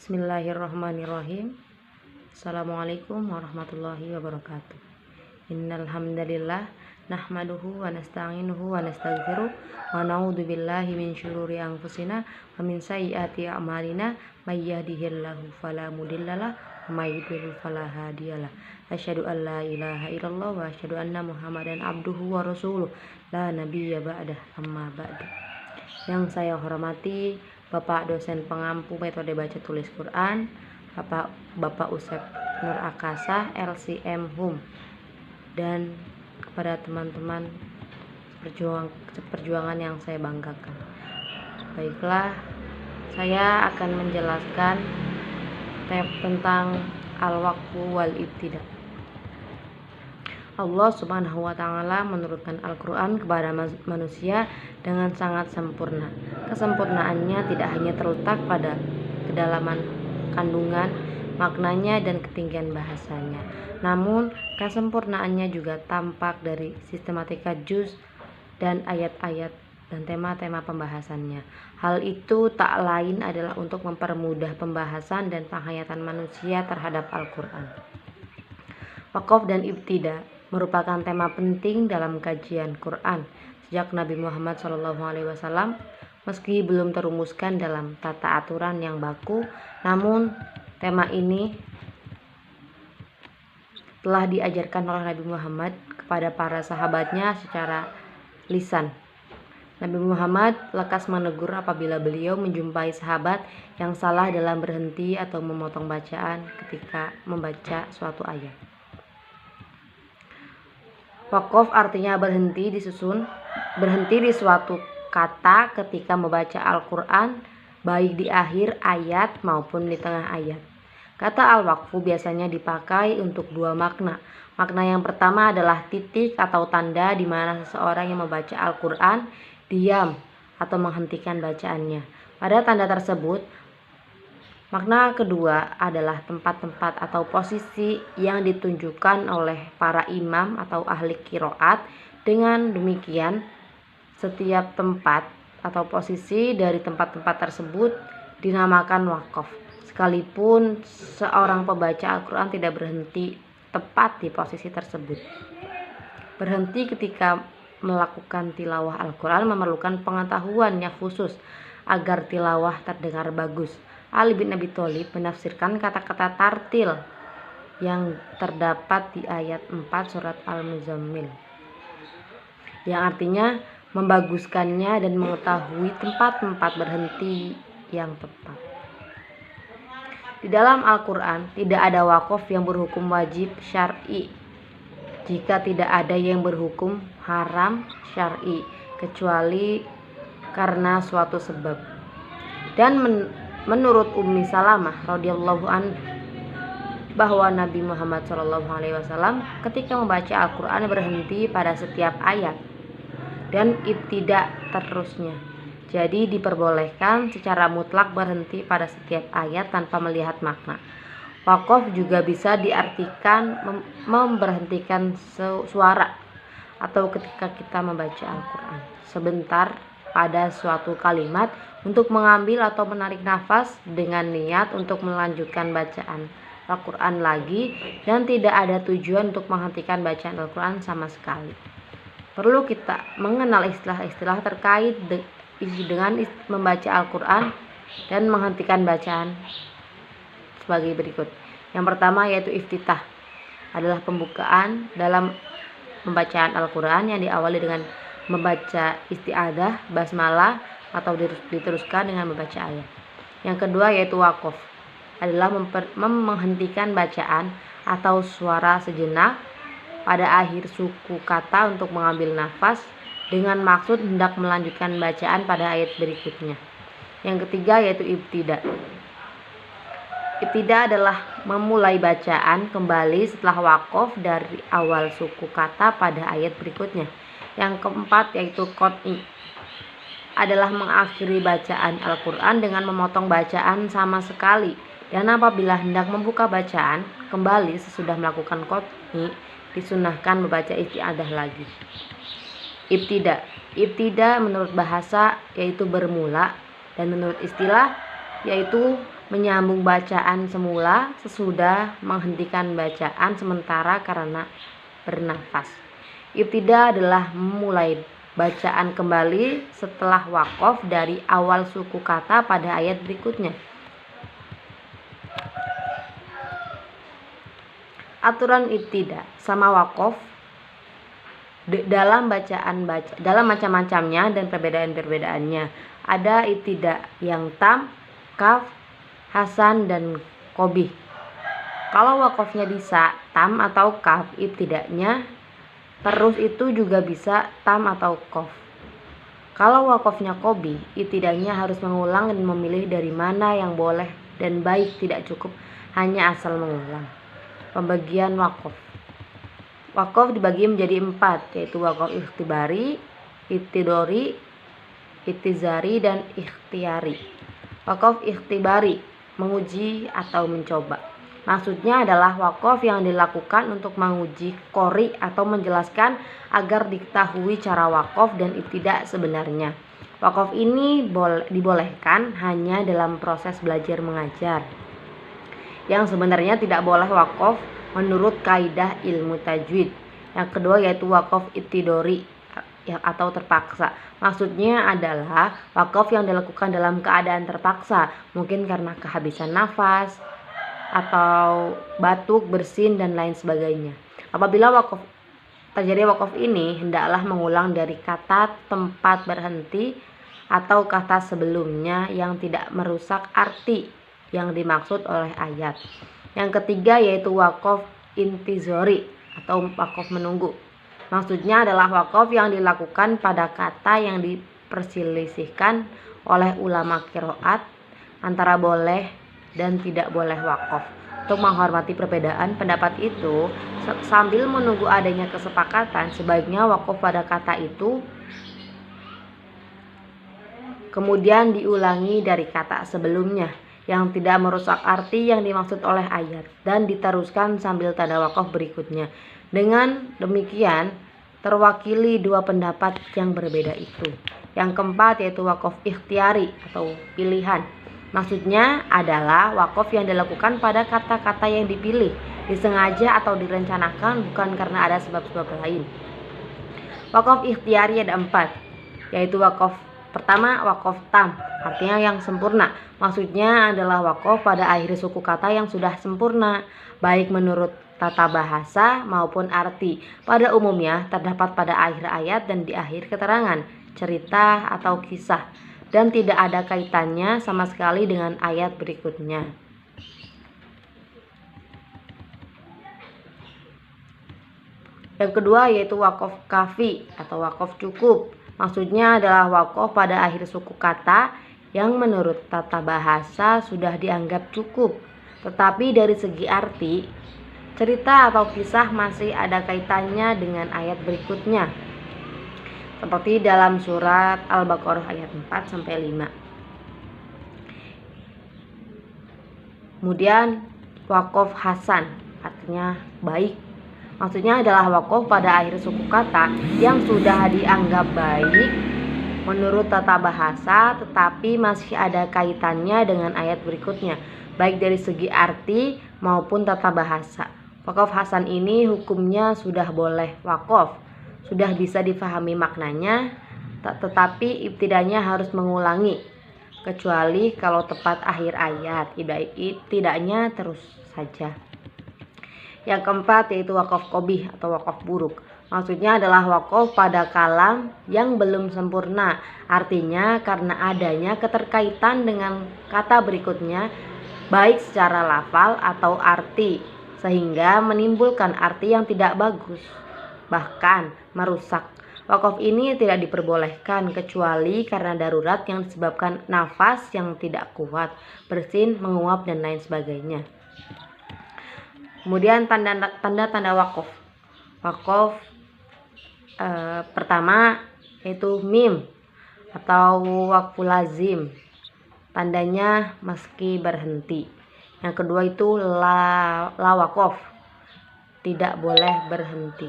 Bismillahirrahmanirrahim. Assalamualaikum warahmatullahi wabarakatuh. Innal hamdalillah nahmaduhu wa nasta'inuhu wa nastaghfiruh wa na'udzu billahi min syururi anfusina wa min sayyiati a'malina may yahdihillahu fala mudhillalah wa may yudhlil fala hadiyalah. Asyhadu an la ilaha illallah wa asyhadu anna Muhammadan abduhu wa rasuluh la nabiyya ba'dah amma ba'du. Yang saya hormati Bapak dosen pengampu metode baca tulis Quran, Bapak Usep Nur Akasa, LCM HUM, dan kepada teman-teman perjuangan yang saya banggakan. Baiklah, saya akan menjelaskan tentang al-waqfu wal ibtida. Allah Subhanahu wa Ta'ala menurunkan Al-Quran kepada manusia dengan sangat sempurna. Kesempurnaannya tidak hanya terletak pada kedalaman kandungan, maknanya, dan ketinggian bahasanya, namun kesempurnaannya juga tampak dari sistematika juz dan ayat-ayat dan tema-tema pembahasannya. Hal itu tak lain adalah untuk mempermudah pembahasan dan penghayatan manusia terhadap Al-Quran. Waqaf dan ibtida merupakan tema penting dalam kajian Quran sejak Nabi Muhammad SAW. Meski belum terumuskan dalam tata aturan yang baku, namun tema ini telah diajarkan oleh Nabi Muhammad kepada para sahabatnya secara lisan. Nabi Muhammad lekas menegur apabila beliau menjumpai sahabat yang salah dalam berhenti atau memotong bacaan ketika membaca suatu ayat. Waqaf artinya berhenti di suatu kata ketika membaca Al-Quran, baik di akhir ayat maupun di tengah ayat. Kata al-waqfu biasanya dipakai untuk dua makna. Makna yang pertama adalah titik atau tanda di mana seseorang yang membaca Al-Quran diam atau menghentikan bacaannya. Pada tanda tersebut, makna kedua adalah tempat-tempat atau posisi yang ditunjukkan oleh para imam atau ahli qiraat. Dengan demikian, setiap tempat atau posisi dari tempat-tempat tersebut dinamakan waqaf, sekalipun seorang pembaca Al-Quran tidak berhenti tepat di posisi tersebut. Berhenti ketika melakukan tilawah Al-Quran memerlukan pengetahuan yang khusus agar tilawah terdengar bagus. Ali bin Abi Thalib menafsirkan kata-kata tartil yang terdapat di ayat 4 surat Al-Muzammil, yang artinya membaguskannya dan mengetahui tempat-tempat berhenti yang tepat. Di dalam Al-Quran tidak ada waqaf yang berhukum wajib syar'i jika tidak ada yang berhukum haram syar'i, kecuali karena suatu sebab. Dan menurut Ummi Salamah radhiyallahu anha bahwa Nabi Muhammad SAW ketika membaca Al-Quran berhenti pada setiap ayat dan ibtida terusnya. Jadi diperbolehkan secara mutlak berhenti pada setiap ayat tanpa melihat makna. Waqaf juga bisa diartikan memberhentikan suara atau ketika kita membaca Al-Quran sebentar pada suatu kalimat untuk mengambil atau menarik nafas dengan niat untuk melanjutkan bacaan Al-Quran lagi, dan tidak ada tujuan untuk menghentikan bacaan Al-Quran sama sekali. Perlu kita mengenal istilah-istilah terkait dengan membaca Al-Quran dan menghentikan bacaan sebagai berikut. Yang pertama yaitu iftitah, adalah pembukaan dalam pembacaan Al-Quran yang diawali dengan membaca isti'adzah, basmalah, atau diteruskan dengan membaca ayat. Yang kedua yaitu waqaf, adalah menghentikan bacaan atau suara sejenak pada akhir suku kata untuk mengambil nafas dengan maksud hendak melanjutkan bacaan pada ayat berikutnya. Yang ketiga yaitu ibtida. Ibtida adalah memulai bacaan kembali setelah waqaf dari awal suku kata pada ayat berikutnya. Yang keempat yaitu qat'i, adalah mengakhiri bacaan Al-Quran dengan memotong bacaan sama sekali, dan apabila hendak membuka bacaan kembali sesudah melakukan qat'i, disunahkan membaca isti'adzah lagi. Ibtida menurut bahasa yaitu bermula, dan menurut istilah yaitu menyambung bacaan semula sesudah menghentikan bacaan sementara karena bernafas. Ibtida adalah memulai bacaan kembali setelah waqaf dari awal suku kata pada ayat berikutnya. Aturan ibtida sama waqaf dalam macam-macamnya dan perbedaan-perbedaannya. Ada ibtida yang tam, kaf, hasan, dan qobih. Kalau waqafnya bisa tam atau kaf, ibtidanya terus itu juga bisa tam atau qaf. Kalau waqafnya qobih, ibtidanya harus mengulang dan memilih dari mana yang boleh dan baik, tidak cukup hanya asal mengulang. Pembagian waqaf. Waqaf dibagi menjadi 4, yaitu waqaf ikhtibari, ibtidori, ibtizari, dan ikhtiari. Waqaf ikhtibari, menguji atau mencoba. Maksudnya adalah waqaf yang dilakukan untuk menguji qori atau menjelaskan agar diketahui cara waqaf dan ibtida sebenarnya. Waqaf ini dibolehkan hanya dalam proses belajar mengajar, yang sebenarnya tidak boleh waqaf menurut kaidah ilmu tajwid. Yang kedua yaitu waqaf ibtidori atau terpaksa. Maksudnya adalah waqaf yang dilakukan dalam keadaan terpaksa, mungkin karena kehabisan nafas atau batuk, bersin, dan lain sebagainya. Apabila terjadi waqaf ini, hendaklah mengulang dari kata tempat berhenti atau kata sebelumnya yang tidak merusak arti yang dimaksud oleh ayat. Yang ketiga yaitu waqaf intizori atau waqaf menunggu. Maksudnya adalah waqaf yang dilakukan pada kata yang diperselisihkan oleh ulama qiraat antara boleh dan tidak boleh waqaf. Untuk menghormati perbedaan pendapat itu, sambil menunggu adanya kesepakatan, sebaiknya waqaf pada kata itu kemudian diulangi dari kata sebelumnya yang tidak merusak arti yang dimaksud oleh ayat dan diteruskan sambil tanda waqaf berikutnya. Dengan demikian terwakili dua pendapat yang berbeda itu. Yang keempat yaitu waqaf ikhtiari atau pilihan. Maksudnya adalah waqaf yang dilakukan pada kata-kata yang dipilih, disengaja atau direncanakan, bukan karena ada sebab-sebab lain. Waqaf ikhtiari ada 4, yaitu waqaf pertama waqaf tam, artinya yang sempurna. Maksudnya adalah waqaf pada akhir suku kata yang sudah sempurna, baik menurut tata bahasa maupun arti. Pada umumnya terdapat pada akhir ayat dan di akhir keterangan, cerita atau kisah, dan tidak ada kaitannya sama sekali dengan ayat berikutnya. Yang kedua yaitu waqaf kafi atau waqaf cukup. Maksudnya adalah waqaf pada akhir suku kata yang menurut tata bahasa sudah dianggap cukup, tetapi dari segi arti, cerita atau kisah masih ada kaitannya dengan ayat berikutnya. Seperti dalam surat Al-Baqarah ayat 4-5. Kemudian waqaf hasan, artinya baik. Maksudnya adalah waqaf pada akhir suku kata yang sudah dianggap baik menurut tata bahasa, tetapi masih ada kaitannya dengan ayat berikutnya, baik dari segi arti maupun tata bahasa. Waqaf hasan ini hukumnya sudah boleh waqaf, sudah bisa difahami maknanya, tetapi ibtidanya harus mengulangi, kecuali kalau tepat akhir ayat, ibtidanya terus saja. Yang keempat yaitu waqaf qobih atau waqaf buruk. Maksudnya adalah waqaf pada kalam yang belum sempurna, artinya karena adanya keterkaitan dengan kata berikutnya baik secara lafal atau arti, sehingga menimbulkan arti yang tidak bagus, bahkan merusak. Waqaf ini tidak diperbolehkan kecuali karena darurat yang disebabkan nafas yang tidak kuat, bersin, menguap, dan lain sebagainya. Kemudian tanda-tanda waqaf. Waqaf pertama yaitu mim atau waqful lazim, tandanya meski berhenti. Yang kedua itu la waqaf, tidak boleh berhenti.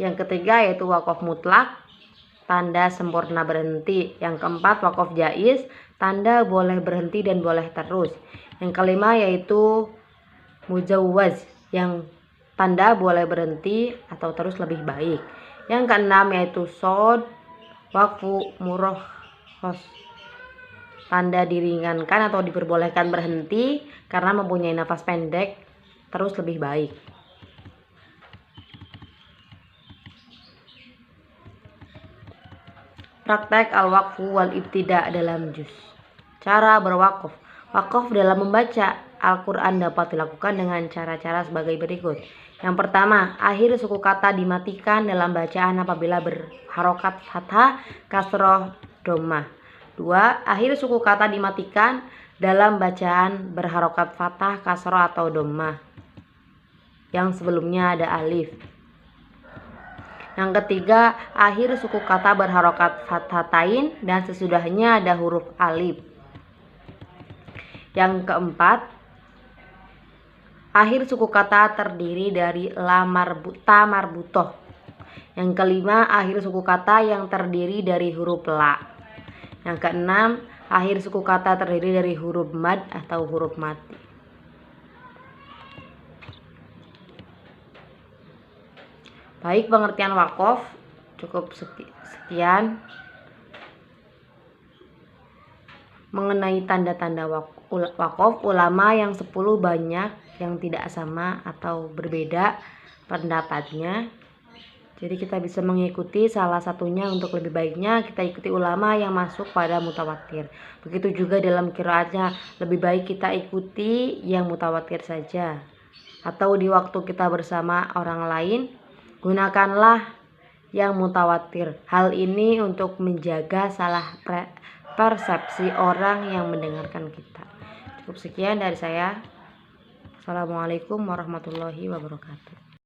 Yang ketiga yaitu waqaf mutlak, tanda sempurna berhenti. Yang keempat, waqaf jaiz, tanda boleh berhenti dan boleh terus. Yang kelima yaitu mujawwaz, yang tanda boleh berhenti atau terus lebih baik. Yang keenam yaitu shod, waqfu murakhas, tanda diringankan atau diperbolehkan berhenti karena mempunyai nafas pendek, terus lebih baik. Praktek al-waqfu wal ibtida dalam juz. Cara berwakaf. Wakaf dalam membaca Al-Quran dapat dilakukan dengan cara-cara sebagai berikut. Yang pertama, akhir suku kata dimatikan dalam bacaan apabila berharokat fathah, kasroh, dhammah. 2. Akhir suku kata dimatikan dalam bacaan berharokat fathah, kasroh, atau dhammah yang sebelumnya ada alif. Yang ketiga, akhir suku kata berharokat fathatain dan sesudahnya ada huruf alif. Yang keempat, akhir suku kata terdiri dari ta marbutoh. Yang kelima, akhir suku kata yang terdiri dari huruf la. Yang keenam, akhir suku kata terdiri dari huruf mad atau huruf mati. Baik, pengertian wakaf cukup sekian. Mengenai tanda-tanda wakaf, ulama yang 10 banyak yang tidak sama atau berbeda pendapatnya. Jadi kita bisa mengikuti salah satunya. Untuk lebih baiknya kita ikuti ulama yang masuk pada mutawatir. Begitu juga dalam qiraatnya, lebih baik kita ikuti yang mutawatir saja. Atau di waktu kita bersama orang lain, gunakanlah yang mutawatir. Hal ini untuk menjaga salah persepsi orang yang mendengarkan kita. Cukup sekian dari saya. Assalamualaikum warahmatullahi wabarakatuh.